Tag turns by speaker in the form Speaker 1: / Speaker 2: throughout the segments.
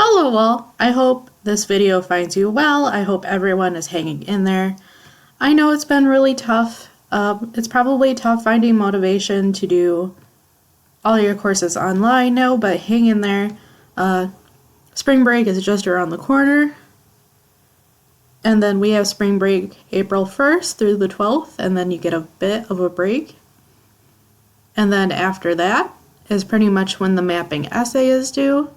Speaker 1: Hello all, I hope this video finds you well. I hope everyone is hanging in there. I know it's been really tough. It's probably tough finding motivation to do all your courses online now, but hang in there. Spring break is just around the corner. And then we have spring break April 1st through the 12th, and then you get a bit of a break. And then after that is pretty much when the mapping essay is due.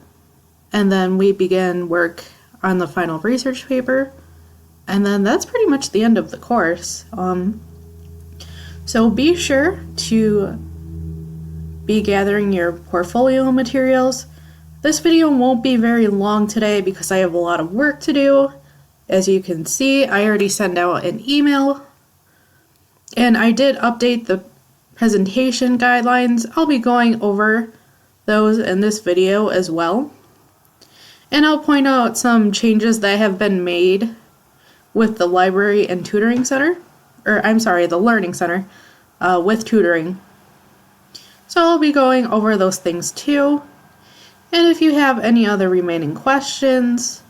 Speaker 1: And then we begin work on the final research paper. And then that's pretty much the end of the course. So be sure to be gathering your portfolio materials. This video won't be very long today because I have a lot of work to do. As you can see, I already sent out an email. And I did update the presentation guidelines. I'll be going over those in this video as well. And I'll point out some changes that have been made with the library and tutoring center, the learning center with tutoring. So I'll be going over those things too. And if you have any other remaining questions,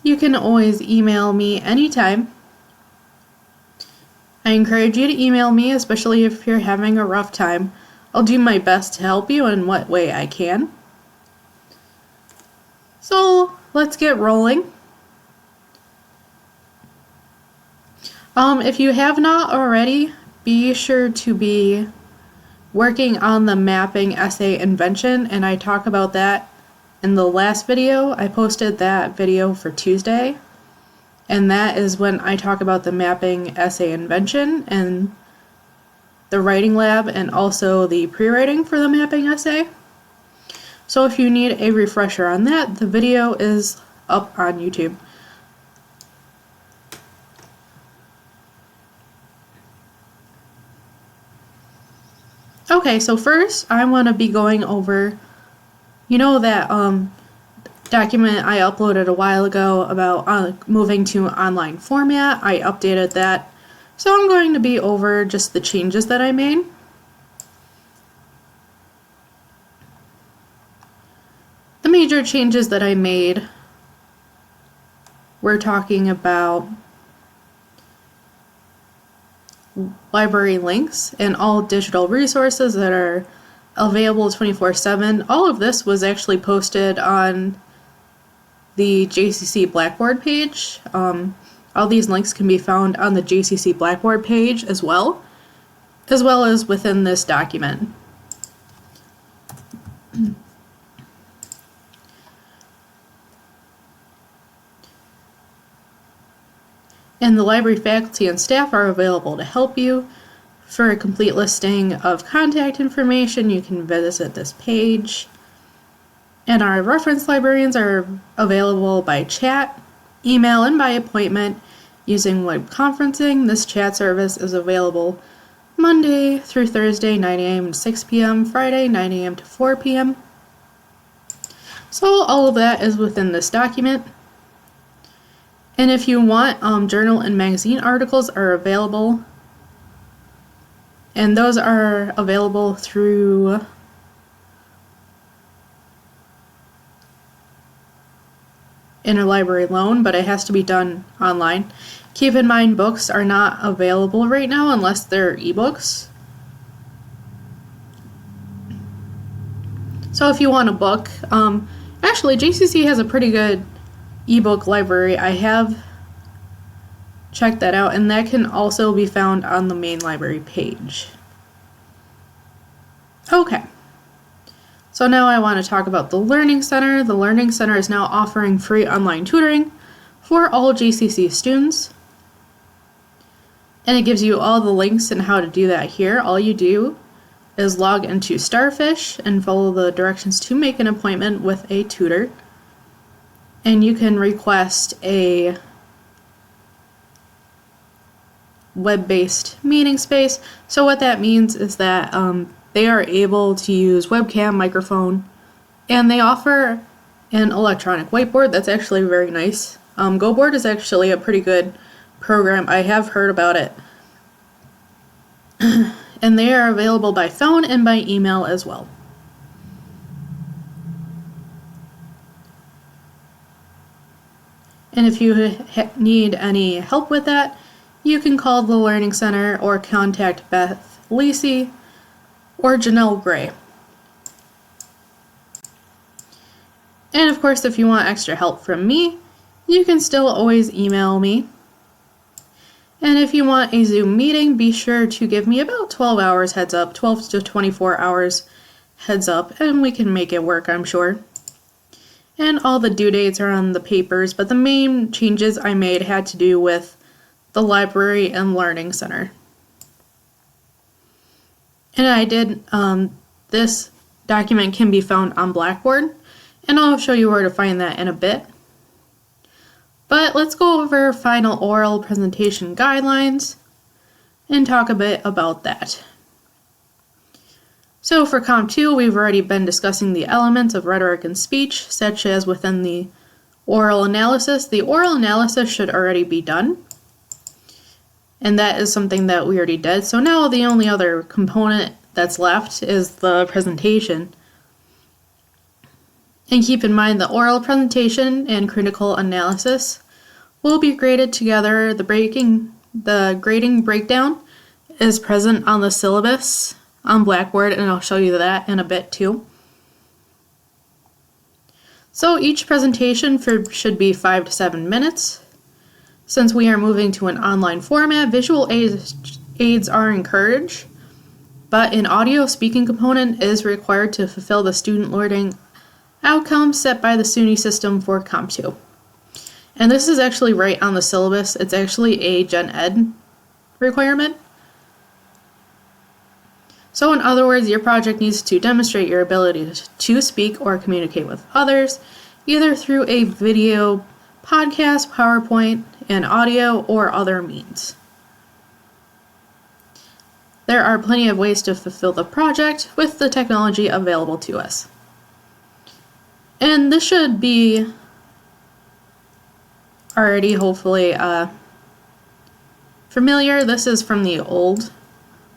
Speaker 1: you can always email me anytime. I encourage you to email me, especially if you're having a rough time. I'll do my best to help you in what way I can. So let's get rolling. If you have not already, be sure to be working on the mapping essay invention, and I talk about that in the last video. I posted that video for Tuesday, and that is when I talk about the mapping essay invention and the writing lab and also the pre-writing for the mapping essay. So if you need a refresher on that, the video is up on YouTube. Okay, so first I want to be going over, that document I uploaded a while ago about moving to online format. I updated that. So I'm going to be over just the changes that I made. The major changes that I made, we're talking about library links and all digital resources that are available 24/7. All of this was actually posted on the JCC Blackboard page. All these links can be found on the JCC Blackboard page as well as within this document. And the library faculty and staff are available to help you. For a complete listing of contact information, you can visit this page. And our reference librarians are available by chat, email, and by appointment using web conferencing. This chat service is available Monday through Thursday, 9 a.m. to 6 p.m., Friday, 9 a.m. to 4 p.m. So all of that is within this document. And if you want, journal and magazine articles are available. And those are available through interlibrary loan, but it has to be done online. Keep in mind, books are not available right now unless they're ebooks. So if you want a book, actually JCC has a pretty good ebook library. I have checked that out, and that can also be found on the main library page. Okay, so now I want to talk about the Learning Center. The Learning Center is now offering free online tutoring for all JCC students, and it gives you all the links and how to do that here. All you do is log into Starfish and follow the directions to make an appointment with a tutor. And you can request a web-based meeting space. So what that means is that they are able to use webcam, microphone, and they offer an electronic whiteboard that's actually very nice. GoBoard is actually a pretty good program. I have heard about it. And they are available by phone and by email as well. And if you need any help with that, you can call the Learning Center or contact Beth Lacey or Janelle Gray. And of course, if you want extra help from me, you can still always email me. And if you want a Zoom meeting, be sure to give me about 12 hours heads up, 12 to 24 hours heads up, and we can make it work, I'm sure. And all the due dates are on the papers, but the main changes I made had to do with the library and learning center. And I did, this document can be found on Blackboard, and I'll show you where to find that in a bit. But let's go over final oral presentation guidelines and talk a bit about that. So for Comp 2, we've already been discussing the elements of rhetoric and speech, such as within the oral analysis. The oral analysis should already be done, and that is something that we already did. So now the only other component that's left is the presentation. And keep in mind the oral presentation and critical analysis will be graded together. The grading breakdown is present on the syllabus on Blackboard, and I'll show you that in a bit too. So each presentation should be 5 to 7 minutes. Since we are moving to an online format, visual aids are encouraged, but an audio speaking component is required to fulfill the student learning outcomes set by the SUNY system for Comp 2. And this is actually right on the syllabus. It's actually a Gen Ed requirement. So in other words, your project needs to demonstrate your ability to speak or communicate with others, either through a video, podcast, PowerPoint, and audio, or other means. There are plenty of ways to fulfill the project with the technology available to us. And this should be already hopefully familiar. This is from the old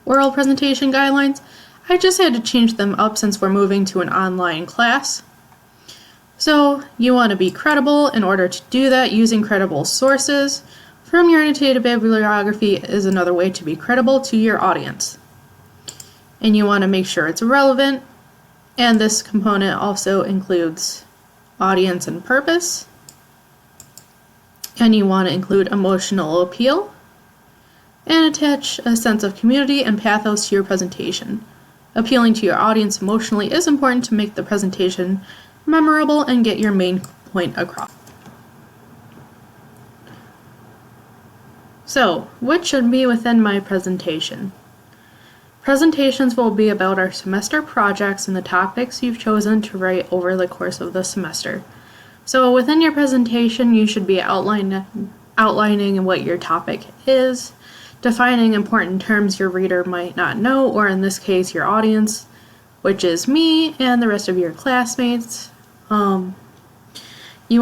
Speaker 1: oral presentation guidelines. I just had to change them up since we're moving to an online class. So you want to be credible. In order to do that, using credible sources from your annotated bibliography is another way to be credible to your audience. And you want to make sure it's relevant. And this component also includes audience and purpose. And you want to include emotional appeal and attach a sense of community and pathos to your presentation. Appealing to your audience emotionally is important to make the presentation memorable and get your main point across. So, what should be within my presentation? Presentations will be about our semester projects and the topics you've chosen to write over the course of the semester. So within your presentation, you should be outlining what your topic is, defining important terms your reader might not know, or in this case, your audience, which is me and the rest of your classmates. You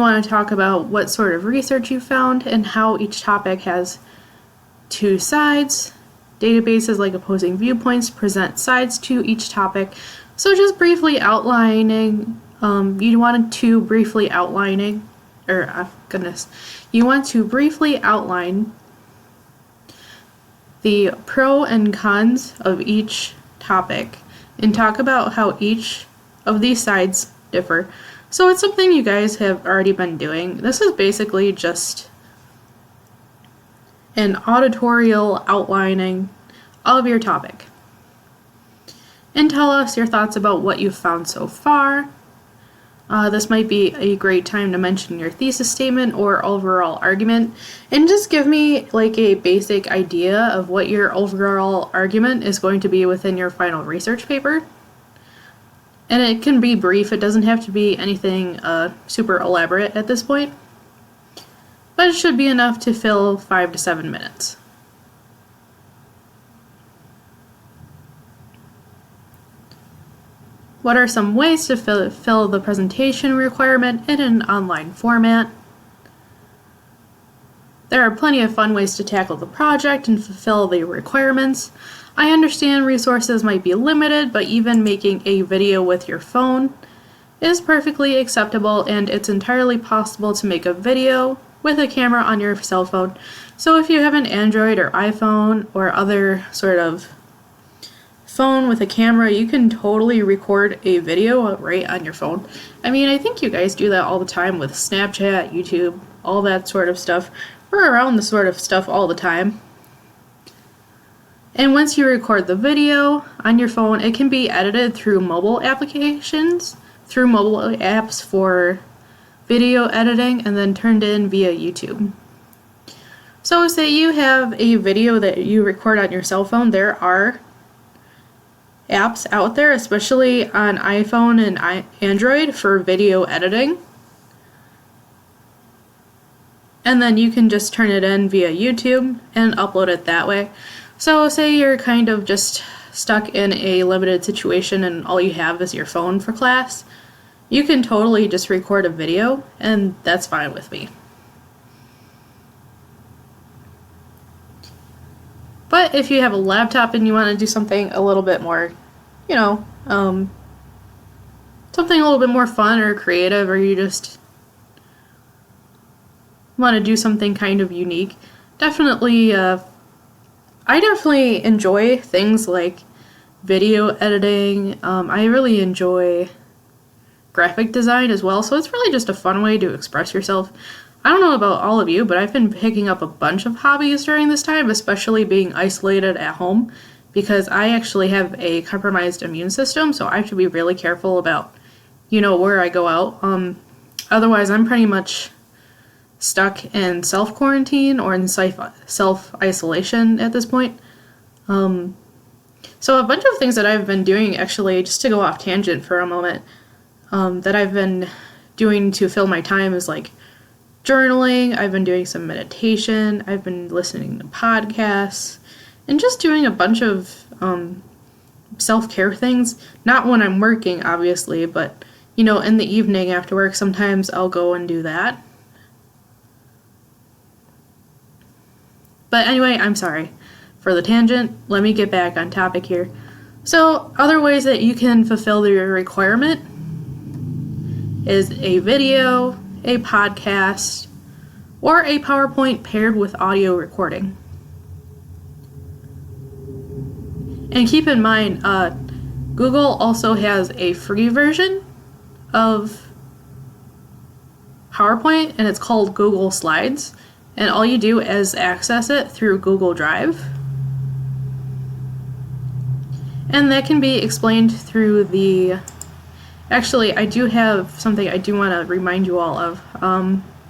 Speaker 1: want to talk about what sort of research you found and how each topic has two sides. Databases like opposing viewpoints present sides to each topic. So just briefly outlining, you want to briefly outline the pro and cons of each topic and talk about how each of these sides differ. So it's something you guys have already been doing. This is basically just an auditorial outlining of your topic. And tell us your thoughts about what you've found so far. This might be a great time to mention your thesis statement or overall argument, and just give me like a basic idea of what your overall argument is going to be within your final research paper. And it can be brief, it doesn't have to be anything super elaborate at this point, but it should be enough to fill 5 to 7 minutes. What are some ways to fill the presentation requirement in an online format? There are plenty of fun ways to tackle the project and fulfill the requirements. I understand resources might be limited, but even making a video with your phone is perfectly acceptable, and it's entirely possible to make a video with a camera on your cell phone. So if you have an Android or iPhone or other sort of phone with a camera, you can totally record a video right on your phone. I mean, I think you guys do that all the time with Snapchat, YouTube, all that sort of stuff. We're around this sort of stuff all the time. And once you record the video on your phone, it can be edited through mobile applications, through mobile apps for video editing, and then turned in via YouTube. So say you have a video that you record on your cell phone, there are apps out there, especially on iPhone and Android, for video editing. And then you can just turn it in via YouTube and upload it that way. So say you're kind of just stuck in a limited situation and all you have is your phone for class, you can totally just record a video, and that's fine with me. But if you have a laptop and you want to do something a little bit more, you know, something a little bit more fun or creative, or you just want to do something kind of unique, definitely, I definitely enjoy things like video editing. I really enjoy graphic design as well, so it's really just a fun way to express yourself. I don't know about all of you, but I've been picking up a bunch of hobbies during this time, especially being isolated at home, because I actually have a compromised immune system, so I have to be really careful about, you know, where I go out. Otherwise, I'm pretty much stuck in self-quarantine or in self-isolation at this point. So a bunch of things that I've been doing, actually, just to go off tangent for a moment, that I've been doing to fill my time is like journaling. I've been doing some meditation. I've been listening to podcasts and just doing a bunch of self-care things. Not when I'm working, obviously, but, you know, in the evening after work, sometimes I'll go and do that. But anyway, I'm sorry for the tangent. Let me get back on topic here. So, other ways that you can fulfill your requirement is a video, a podcast, or a PowerPoint paired with audio recording. And keep in mind, Google also has a free version of PowerPoint, and it's called Google Slides. And all you do is access it through Google Drive. And that can be explained through the... Actually, I do have something I do want to remind you all of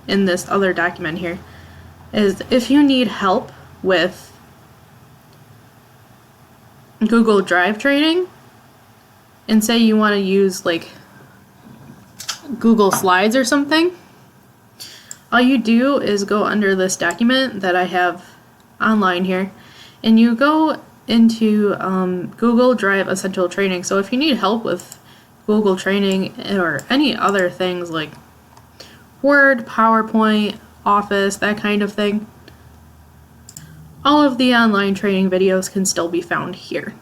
Speaker 1: in this other document here. Is if you need help with Google Drive training, and say you want to use like Google Slides or something, all you do is go under this document that I have online here, and you go into Google Drive Essential Training. So if you need help with Google training or any other things like Word, PowerPoint, Office, that kind of thing, all of the online training videos can still be found here.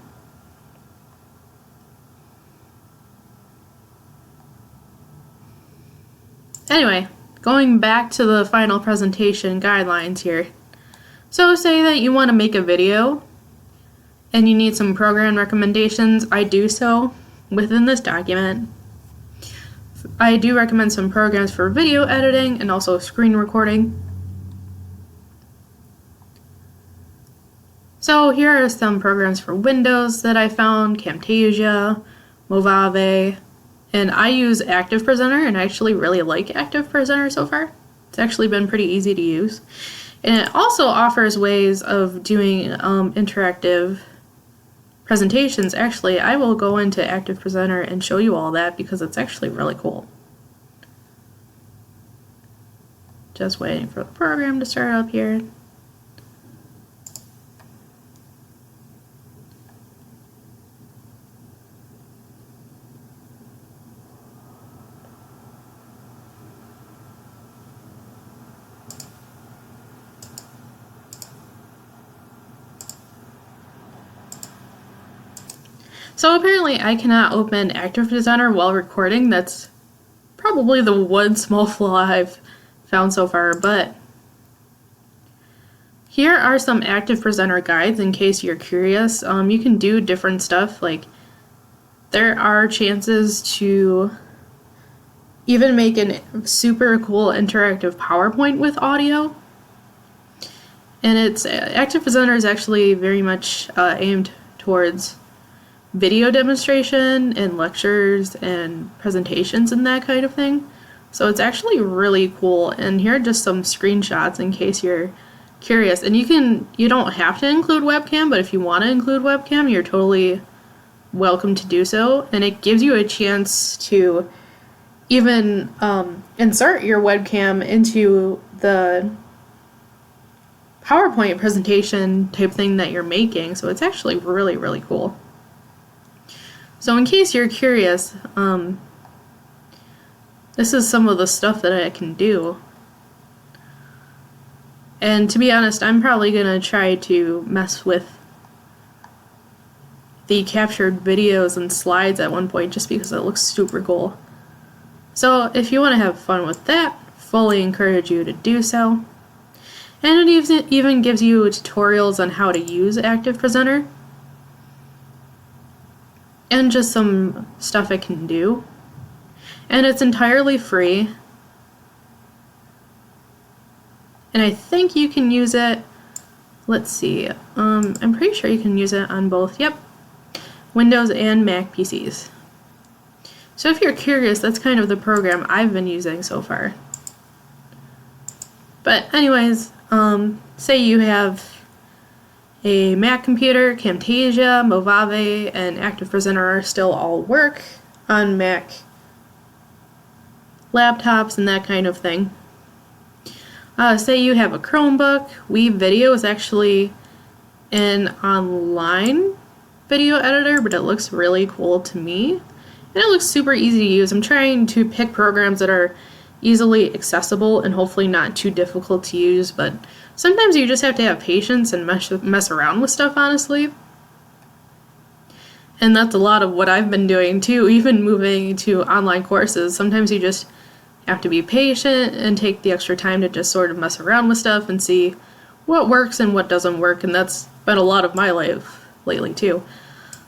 Speaker 1: Anyway, going back to the final presentation guidelines here. So say that you want to make a video and you need some program recommendations. I do so within this document. I do recommend some programs for video editing and also screen recording. So here are some programs for Windows that I found: Camtasia, Mojave, and I use Active Presenter, and I actually really like Active Presenter so far. It's actually been pretty easy to use. And it also offers ways of doing interactive presentations. Actually, I will go into Active Presenter and show you all that because it's actually really cool. Just waiting for the program to start up here. So apparently I cannot open Active Presenter while recording. That's probably the one small flaw I've found so far, but here are some active presenter guides in case you're curious. You can do different stuff, like there are chances to even make a super cool interactive PowerPoint with audio. And Active Presenter is actually very much aimed towards video demonstration and lectures and presentations and that kind of thing. So it's actually really cool. And here are just some screenshots in case you're curious. And you don't have to include webcam, but if you want to include webcam, you're totally welcome to do so. And it gives you a chance to even insert your webcam into the PowerPoint presentation type thing that you're making. So it's actually really, really cool. So in case you're curious, this is some of the stuff that I can do. And to be honest, I'm probably going to try to mess with the captured videos and slides at one point just because it looks super cool. So if you want to have fun with that, fully encourage you to do so. And it even gives you tutorials on how to use Active Presenter. And just some stuff it can do. And it's entirely free. And I think you can use it, let's see, I'm pretty sure you can use it on both, Windows and Mac PCs. So if you're curious, that's kind of the program I've been using so far. But anyways, say you have a Mac computer, Camtasia, Movave, and Active Presenter still all work on Mac laptops and that kind of thing. Say you have a Chromebook. Weave Video is actually an online video editor, but it looks really cool to me. And it looks super easy to use. I'm trying to pick programs that are easily accessible and hopefully not too difficult to use, but sometimes you just have to have patience and mess around with stuff, honestly. And that's a lot of what I've been doing too, even moving to online courses. Sometimes you just have to be patient and take the extra time to just sort of mess around with stuff and see what works and what doesn't work, and that's been a lot of my life lately too.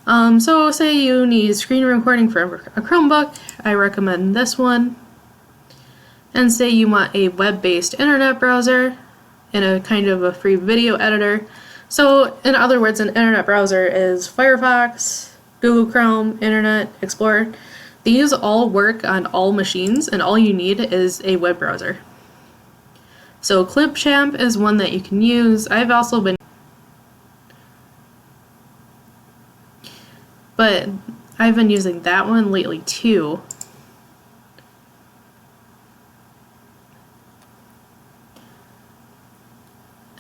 Speaker 1: So say you need screen recording for a Chromebook, I recommend this one. And say you want a web-based internet browser and a kind of a free video editor. So in other words, an internet browser is Firefox, Google Chrome, Internet Explorer. These all work on all machines, and all you need is a web browser. So Clipchamp is one that you can use. I've also been using that one lately too.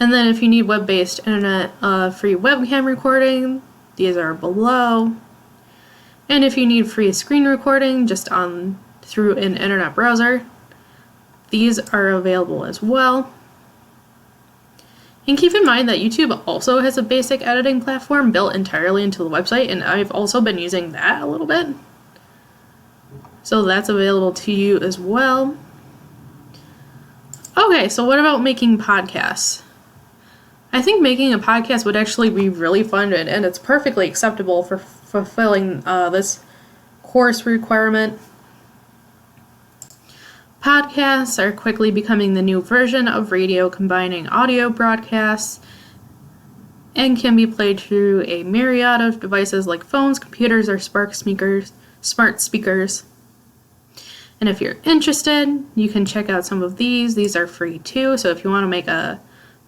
Speaker 1: And then if you need web-based internet free webcam recording, these are below. And if you need free screen recording just through an internet browser, these are available as well. And keep in mind that YouTube also has a basic editing platform built entirely into the website, and I've also been using that a little bit. So that's available to you as well. Okay, so what about making podcasts? I think making a podcast would actually be really fun, and it's perfectly acceptable for fulfilling this course requirement. Podcasts are quickly becoming the new version of radio, combining audio broadcasts and can be played through a myriad of devices like phones, computers, or smart speakers. And if you're interested, you can check out some of these. These are free too, so if you want to make a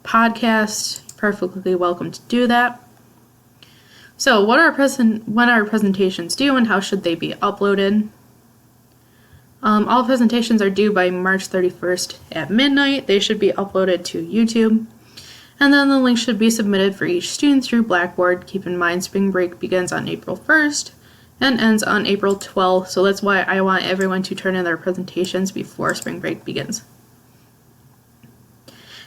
Speaker 1: podcast, you're perfectly welcome to do that. So when are presentations due and how should they be uploaded? All presentations are due by March 31st at midnight. They should be uploaded to YouTube. And then the link should be submitted for each student through Blackboard. Keep in mind spring break begins on April 1st and ends on April 12th. So that's why I want everyone to turn in their presentations before spring break begins.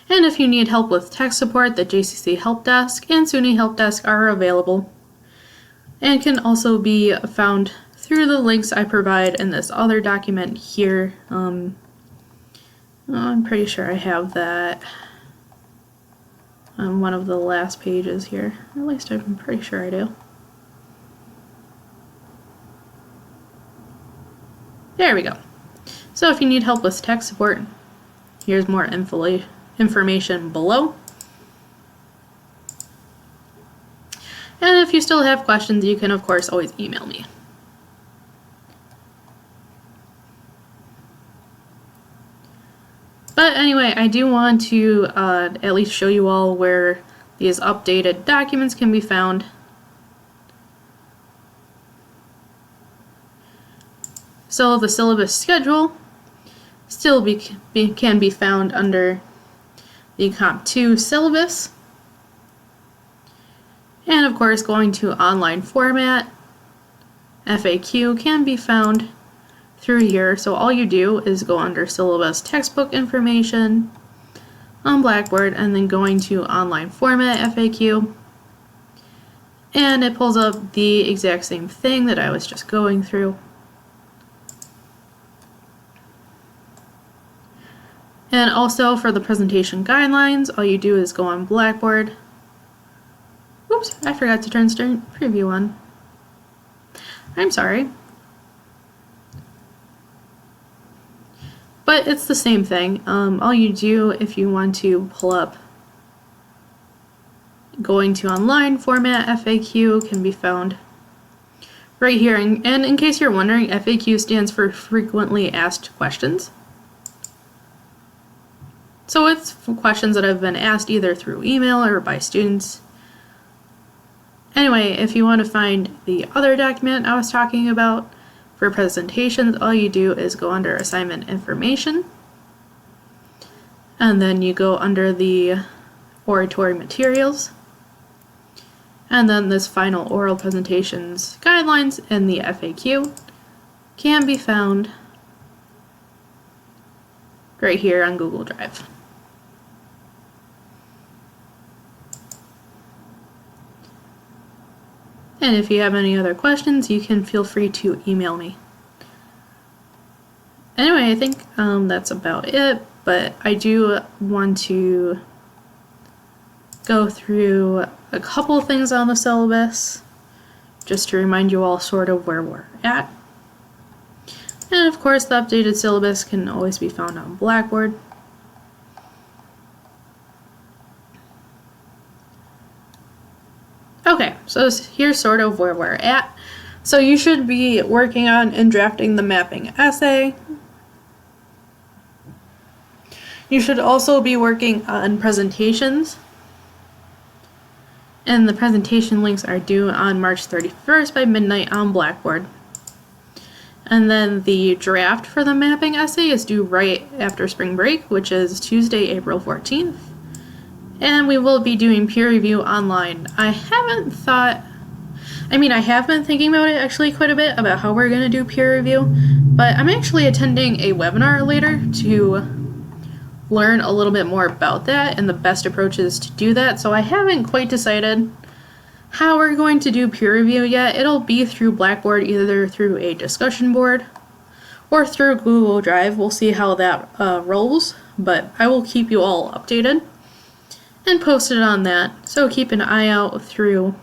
Speaker 1: And if you need help with tech support, the JCC Help Desk and SUNY Help Desk are available and can also be found through the links I provide in this other document here. Oh, I'm pretty sure I have that on one of the last pages here. At least I'm pretty sure I do. There we go. So if you need help with tech support, here's more information below. And if you still have questions, you can of course always email me. But anyway, I do want to at least show you all where these updated documents can be found. So the syllabus schedule still can be found under the Comp 2 syllabus. And of course, going to online format, FAQ can be found through here. So all you do is go under syllabus textbook information on Blackboard and then going to online format FAQ. And it pulls up the exact same thing that I was just going through. And also for the presentation guidelines, all you do is go on Blackboard. Oops, I forgot to turn Student Preview on. I'm sorry. But it's the same thing. All you do if you want to pull up going to online format FAQ can be found right here. And in case you're wondering, FAQ stands for frequently asked questions. So it's questions that have been asked either through email or by students. Anyway, if you want to find the other document I was talking about for presentations, all you do is go under assignment information. And then you go under the oratory materials. And then this final oral presentations guidelines and the FAQ can be found right here on Google Drive. And if you have any other questions, you can feel free to email me. Anyway, I think that's about it, but I do want to go through a couple of things on the syllabus, just to remind you all sort of where we're at. And of course, the updated syllabus can always be found on Blackboard. Okay, so here's sort of where we're at. So you should be working on and drafting the mapping essay. You should also be working on presentations. And the presentation links are due on March 31st by midnight on Blackboard. And then the draft for the mapping essay is due right after spring break, which is Tuesday, April 14th. And we will be doing peer review online. I have been thinking about it actually quite a bit about how we're going to do peer review, but I'm actually attending a webinar later to learn a little bit more about that and the best approaches to do that, so I haven't quite decided how we're going to do peer review yet. It'll be through Blackboard, either through a discussion board or through Google Drive. We'll see how that rolls, but I will keep you all updated and posted on that, so keep an eye out through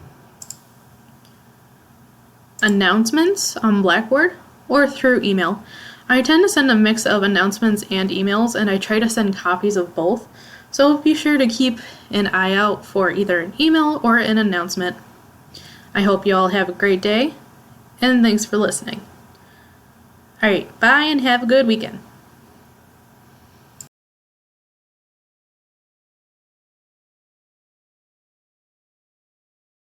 Speaker 1: announcements on Blackboard or through email. I tend to send a mix of announcements and emails, and I try to send copies of both, so be sure to keep an eye out for either an email or an announcement. I hope you all have a great day, and thanks for listening. Alright, bye and have a good weekend.